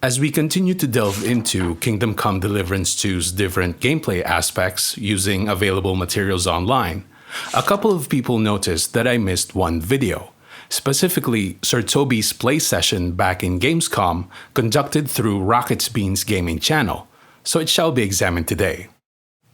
As we continue to delve into Kingdom Come Deliverance 2's different gameplay aspects using available materials online, a couple of people noticed that I missed one video, specifically Sir Tobi's play session back in Gamescom conducted through Rocket's Beans gaming channel, so it shall be examined today.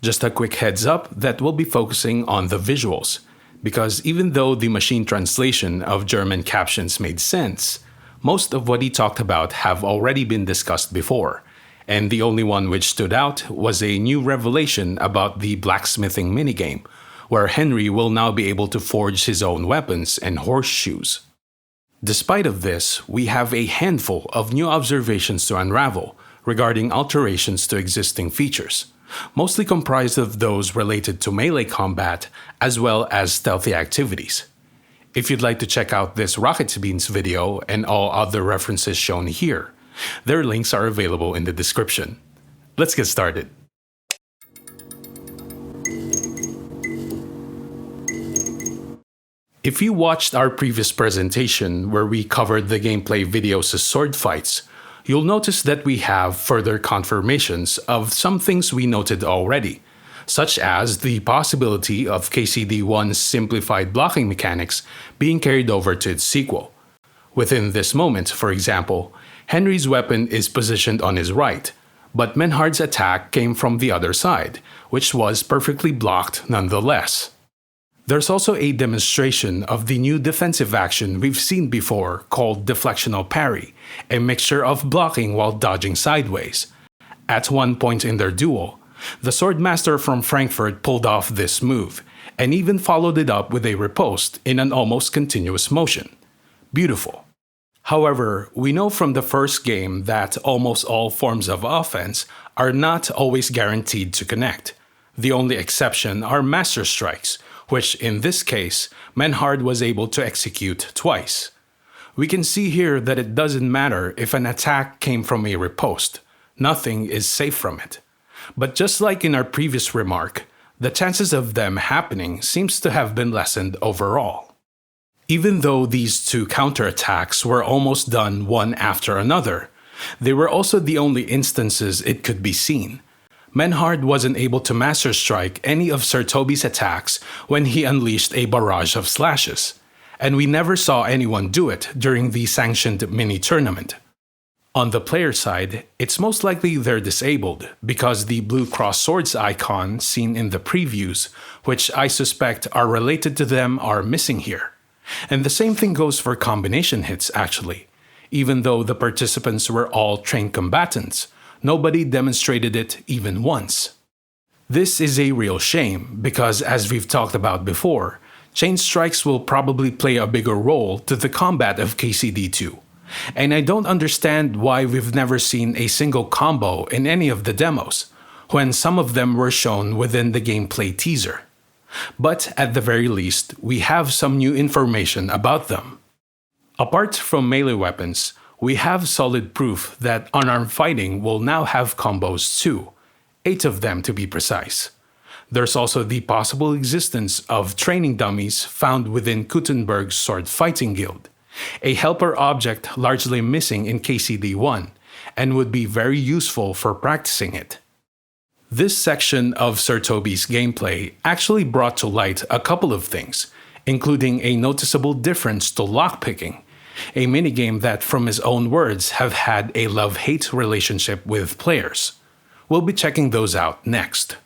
Just a quick heads up that we'll be focusing on the visuals, because even though the machine translation of German captions made sense, most of what he talked about have already been discussed before, and the only one which stood out was a new revelation about the blacksmithing minigame, where Henry will now be able to forge his own weapons and horseshoes. Despite of this, we have a handful of new observations to unravel regarding alterations to existing features, mostly comprised of those related to melee combat as well as stealthy activities. If you'd like to check out this Rocket's Beans video and all other references shown here, their links are available in the description. Let's get started. If you watched our previous presentation where we covered the gameplay videos as sword fights, you'll notice that we have further confirmations of some things we noted already, such as the possibility of KCD1's simplified blocking mechanics being carried over to its sequel. Within this moment, for example, Henry's weapon is positioned on his right, but Menhard's attack came from the other side, which was perfectly blocked nonetheless. There's also a demonstration of the new defensive action we've seen before called deflectional parry, a mixture of blocking while dodging sideways. At one point in their duel, the swordmaster from Frankfurt pulled off this move, and even followed it up with a riposte in an almost continuous motion. Beautiful. However, we know from the first game that almost all forms of offense are not always guaranteed to connect. The only exception are master strikes, which in this case, Menhard was able to execute twice. We can see here that it doesn't matter if an attack came from a riposte, nothing is safe from it. But just like in our previous remark, the chances of them happening seems to have been lessened overall. Even though these two counterattacks were almost done one after another, they were also the only instances it could be seen. Menhard wasn't able to master strike any of Sir Tobi's attacks when he unleashed a barrage of slashes, and we never saw anyone do it during the sanctioned mini-tournament. On the player side, it's most likely they're disabled because the blue cross swords icon seen in the previews, which I suspect are related to them, are missing here. And the same thing goes for combination hits actually. Even though the participants were all trained combatants, nobody demonstrated it even once. This is a real shame because, as we've talked about before, chain strikes will probably play a bigger role to the combat of KCD2. And I don't understand why we've never seen a single combo in any of the demos, when some of them were shown within the gameplay teaser. But at the very least, we have some new information about them. Apart from melee weapons, we have solid proof that unarmed fighting will now have combos too, 8 of them to be precise. There's also the possible existence of training dummies found within Kuttenberg's sword fighting guild, a helper object largely missing in KCD1, and would be very useful for practicing it. This section of Sir Tobi's gameplay actually brought to light a couple of things, including a noticeable difference to lockpicking, a minigame that, from his own words, have had a love-hate relationship with players. We'll be checking those out next.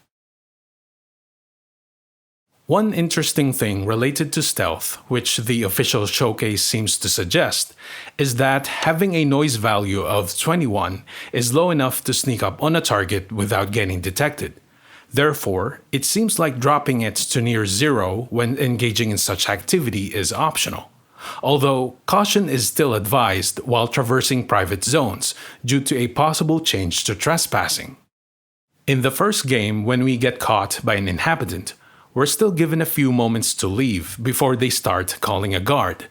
One interesting thing related to stealth, which the official showcase seems to suggest, is that having a noise value of 21 is low enough to sneak up on a target without getting detected. Therefore, it seems like dropping it to near 0 when engaging in such activity is optional. Although, caution is still advised while traversing private zones due to a possible change to trespassing. In the first game, when we get caught by an inhabitant, we're still given a few moments to leave before they start calling a guard.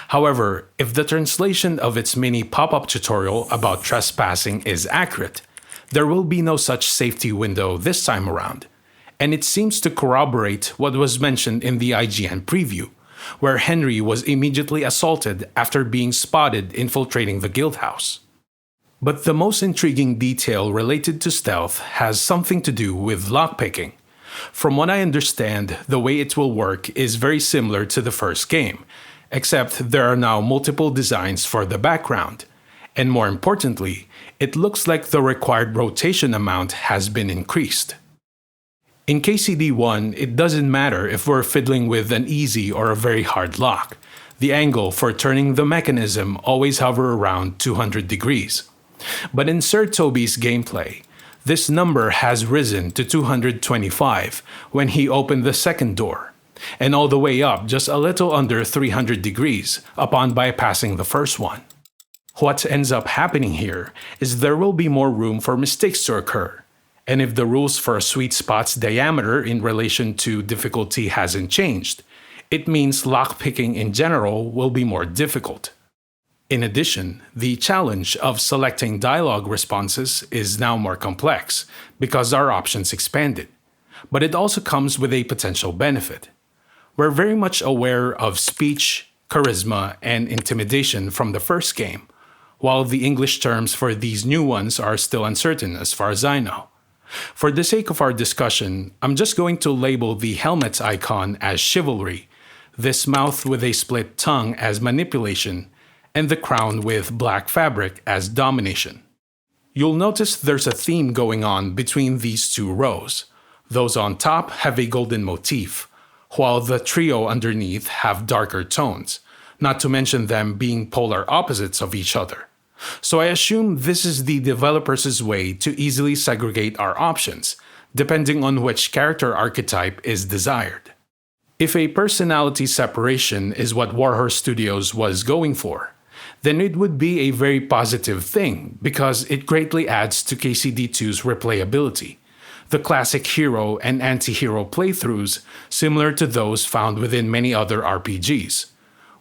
However, if the translation of its mini pop-up tutorial about trespassing is accurate, there will be no such safety window this time around, and it seems to corroborate what was mentioned in the IGN preview, where Henry was immediately assaulted after being spotted infiltrating the guildhouse. But the most intriguing detail related to stealth has something to do with lockpicking. From what I understand, the way it will work is very similar to the first game, except there are now multiple designs for the background. And more importantly, it looks like the required rotation amount has been increased. In KCD1, it doesn't matter if we're fiddling with an easy or a very hard lock. The angle for turning the mechanism always hover around 200 degrees. But in Sir Tobi's gameplay, this number has risen to 225 when he opened the second door, and all the way up just a little under 300 degrees upon bypassing the first one. What ends up happening here is there will be more room for mistakes to occur, and if the rules for a sweet spot's diameter in relation to difficulty hasn't changed, it means lockpicking in general will be more difficult. In addition, the challenge of selecting dialogue responses is now more complex because our options expanded, but it also comes with a potential benefit. We're very much aware of speech, charisma, and intimidation from the first game, while the English terms for these new ones are still uncertain as far as I know. For the sake of our discussion, I'm just going to label the helmet's icon as chivalry, this mouth with a split tongue as manipulation, and the crown with black fabric as domination. You'll notice there's a theme going on between these two rows. Those on top have a golden motif, while the trio underneath have darker tones, not to mention them being polar opposites of each other. So I assume this is the developers' way to easily segregate our options, depending on which character archetype is desired. If a personality separation is what Warhorse Studios was going for, then it would be a very positive thing because it greatly adds to KCD2's replayability, the classic hero and anti-hero playthroughs similar to those found within many other RPGs.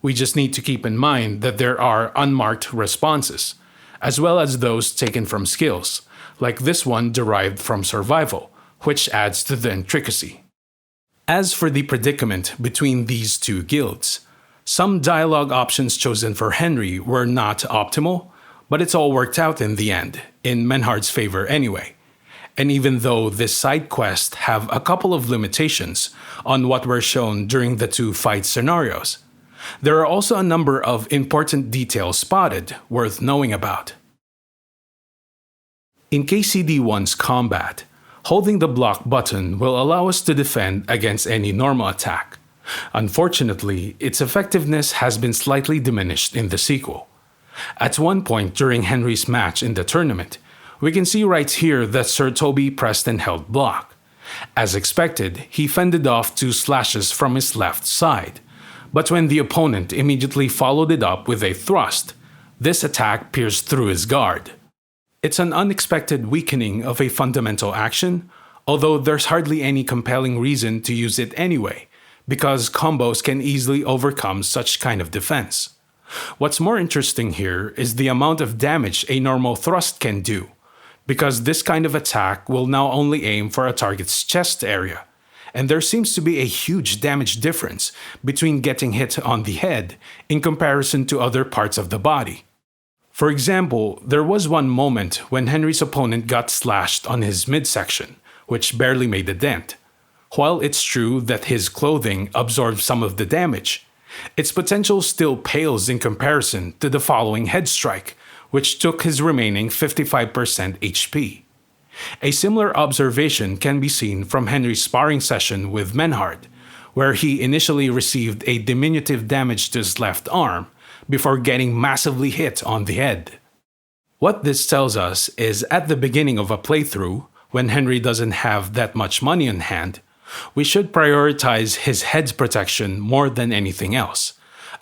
We just need to keep in mind that there are unmarked responses, as well as those taken from skills, like this one derived from survival, which adds to the intricacy. As for the predicament between these two guilds, some dialogue options chosen for Henry were not optimal, but it's all worked out in the end, in Menhard's favor anyway. And even though this side quest have a couple of limitations on what were shown during the two fight scenarios, there are also a number of important details spotted worth knowing about. In KCD1's combat, holding the block button will allow us to defend against any normal attack. Unfortunately, its effectiveness has been slightly diminished in the sequel. At one point during Henry's match in the tournament, we can see right here that Sir Tobi pressed and held block. As expected, he fended off 2 slashes from his left side, but when the opponent immediately followed it up with a thrust, this attack pierced through his guard. It's an unexpected weakening of a fundamental action, although there's hardly any compelling reason to use it anyway, because combos can easily overcome such kind of defense. What's more interesting here is the amount of damage a normal thrust can do, because this kind of attack will now only aim for a target's chest area, and there seems to be a huge damage difference between getting hit on the head in comparison to other parts of the body. For example, there was one moment when Henry's opponent got slashed on his midsection, which barely made a dent. While it's true that his clothing absorbed some of the damage, its potential still pales in comparison to the following head strike, which took his remaining 55% HP. A similar observation can be seen from Henry's sparring session with Menhard, where he initially received a diminutive damage to his left arm before getting massively hit on the head. What this tells us is at the beginning of a playthrough, when Henry doesn't have that much money on hand, we should prioritize his head's protection more than anything else.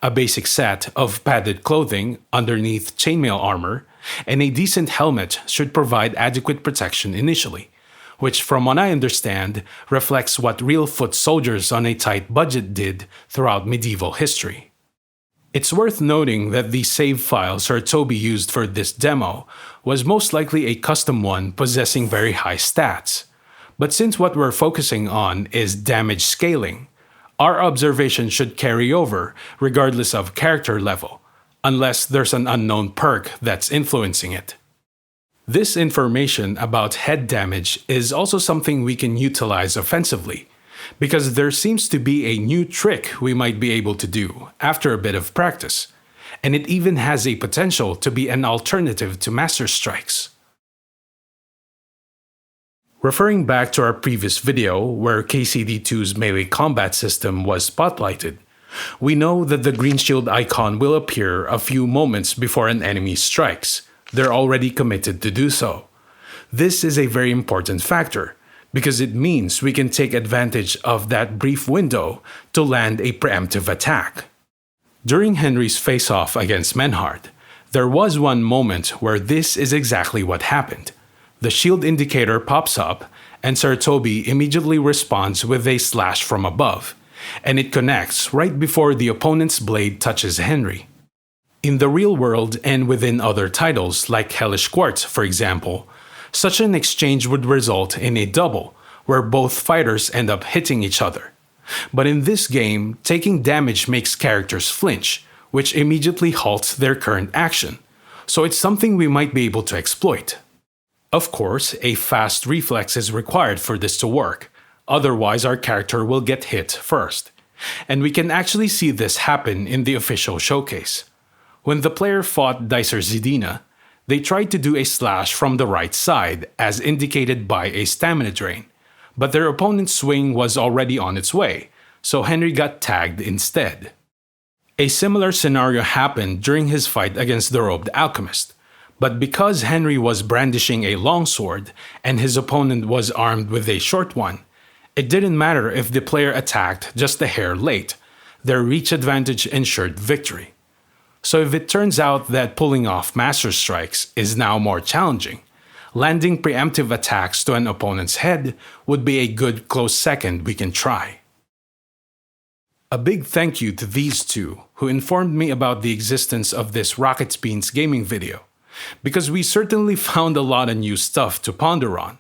A basic set of padded clothing underneath chainmail armor and a decent helmet should provide adequate protection initially, which from what I understand reflects what real foot soldiers on a tight budget did throughout medieval history. It's worth noting that the save file Sir Tobi used for this demo was most likely a custom one possessing very high stats. But since what we're focusing on is damage scaling, our observation should carry over regardless of character level, unless there's an unknown perk that's influencing it. This information about head damage is also something we can utilize offensively, because there seems to be a new trick we might be able to do after a bit of practice, and it even has a potential to be an alternative to Master Strikes. Referring back to our previous video where KCD2's melee combat system was spotlighted, we know that the green shield icon will appear a few moments before an enemy strikes. They're already committed to do so. This is a very important factor, because it means we can take advantage of that brief window to land a preemptive attack. During Henry's face-off against Menhard, there was one moment where this is exactly what happened. The shield indicator pops up, and Sir Tobi immediately responds with a slash from above, and it connects right before the opponent's blade touches Henry. In the real world and within other titles like Hellish Quartz, for example, such an exchange would result in a double, where both fighters end up hitting each other. But in this game, taking damage makes characters flinch, which immediately halts their current action, so it's something we might be able to exploit. Of course, a fast reflex is required for this to work, otherwise our character will get hit first. And we can actually see this happen in the official showcase. When the player fought Dicer Zidina, they tried to do a slash from the right side, as indicated by a stamina drain, but their opponent's swing was already on its way, so Henry got tagged instead. A similar scenario happened during his fight against the Robed Alchemist, but because Henry was brandishing a longsword and his opponent was armed with a short one, it didn't matter if the player attacked just a hair late, their reach advantage ensured victory. So if it turns out that pulling off Master Strikes is now more challenging, landing preemptive attacks to an opponent's head would be a good close second we can try. A big thank you to these two who informed me about the existence of this Rocket Beans gaming video, because we certainly found a lot of new stuff to ponder on.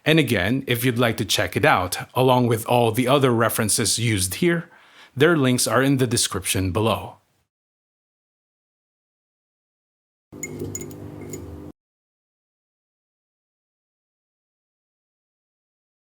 And again, if you'd like to check it out, along with all the other references used here, their links are in the description below.